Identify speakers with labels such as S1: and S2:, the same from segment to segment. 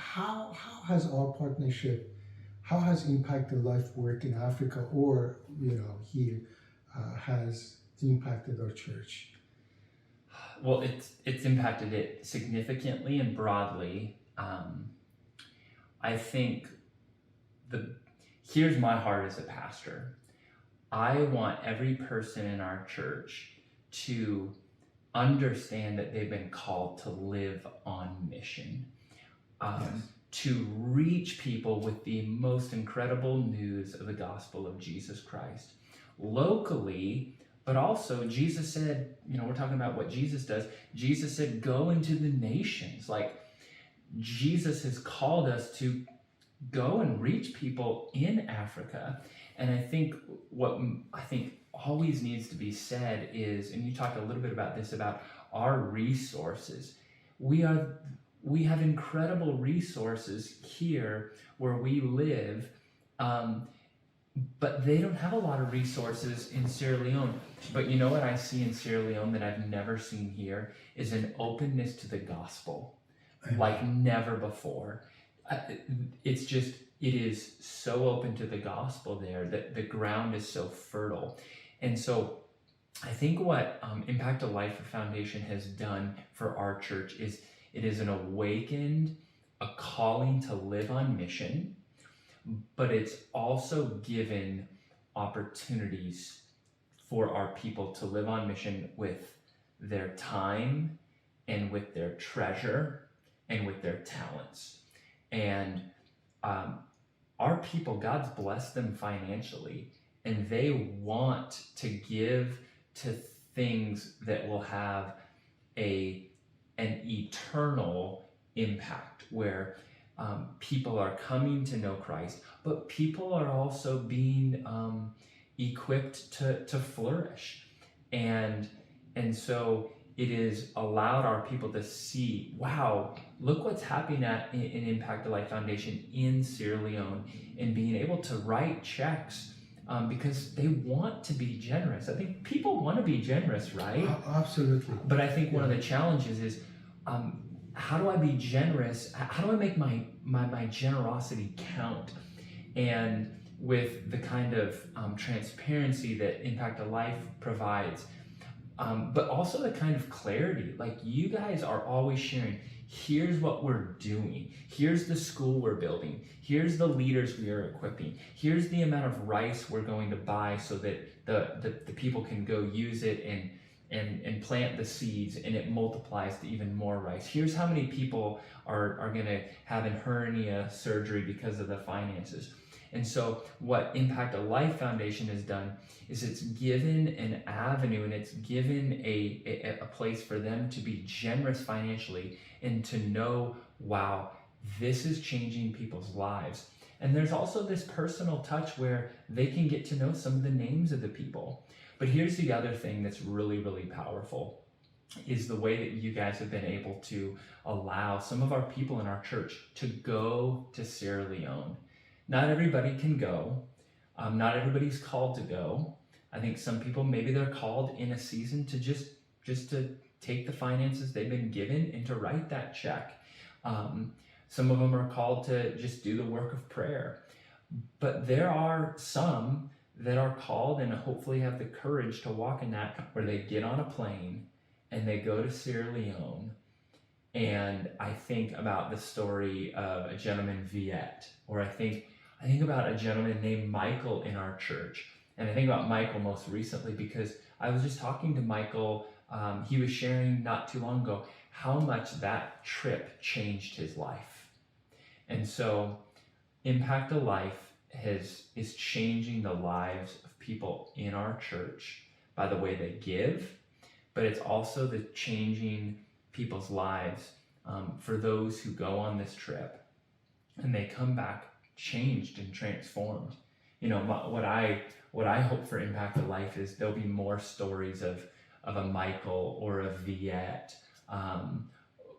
S1: how has our partnership, how has impacted life work in Africa, or here, has impacted our church?
S2: Well, it's impacted it significantly and broadly. I think the here's my heart as a pastor. I want every person in our church to understand that they've been called to live on mission,
S1: Yes.
S2: to reach people with the most incredible news of the gospel of Jesus Christ locally. But also, Jesus said, we're talking about what Jesus does. Jesus said, go into the nations. Like, Jesus has called us to go and reach people in Africa. And I think what always needs to be said is, and you talked a little bit about this, about our resources. We have incredible resources here where we live, but they don't have a lot of resources in Sierra Leone. But you know what I see in Sierra Leone that I've never seen here is an openness to the gospel like never before. It is so open to the gospel there that the ground is so fertile. And so I think what Impact a Life Foundation has done for our church is it is an awakened, a calling to live on mission, but it's also given opportunities for our people to live on mission with their time and with their treasure and with their talents. And our people, God's blessed them financially, and they want to give to things that will have an eternal impact, where people are coming to know Christ, but people are also being equipped to flourish. And so it has allowed our people to see, wow, look what's happening in Impact a Life Foundation in Sierra Leone, and being able to write checks because they want to be generous. I think people want to be generous, right?
S1: Absolutely.
S2: But I think one of the challenges is, how do I be generous? How do I make my generosity count? And with the kind of transparency that Impact a Life provides, but also the kind of clarity, like you guys are always sharing, here's what we're doing, here's the school we're building, here's the leaders we are equipping, here's the amount of rice we're going to buy so that the people can go use it and plant the seeds and it multiplies to even more rice. Here's how many people are going to have a hernia surgery because of the finances. And so what Impact a Life Foundation has done is it's given an avenue, and it's given a place for them to be generous financially and to know, wow, this is changing people's lives. And there's also this personal touch where they can get to know some of the names of the people. But here's the other thing that's really, really powerful, is the way that you guys have been able to allow some of our people in our church to go to Sierra Leone. Not everybody can go. Not everybody's called to go. I think some people, maybe they're called in a season to just to take the finances they've been given and to write that check. Some of them are called to just do the work of prayer. But there are some that are called and hopefully have the courage to walk in that, where they get on a plane and they go to Sierra Leone. And I think about the story of a gentleman, Viet, or I think about a gentleman named Michael in our church. And I think about Michael most recently because I was just talking to Michael. He was sharing not too long ago how much that trip changed his life. And so Impact a Life is changing the lives of people in our church by the way they give, but it's also the changing people's lives for those who go on this trip and they come back changed and transformed. What I hope for Impact a Life is there'll be more stories of a Michael or a Viet,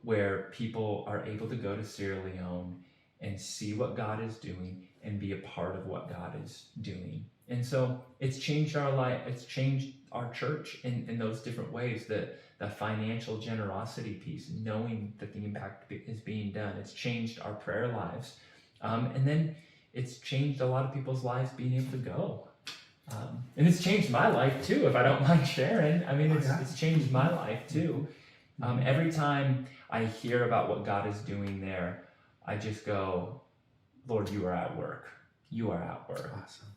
S2: where people are able to go to Sierra Leone and see what God is doing and be a part of what God is doing. And so it's changed our life. It's changed our church in those different ways. The financial generosity piece, knowing that the impact is being done. It's changed our prayer lives. And then it's changed a lot of people's lives being able to go. And it's changed my life too, if I don't mind sharing. I mean, it's changed my life too. Every time I hear about what God is doing there, I just go, Lord, you are at work. You are at work.
S1: Awesome.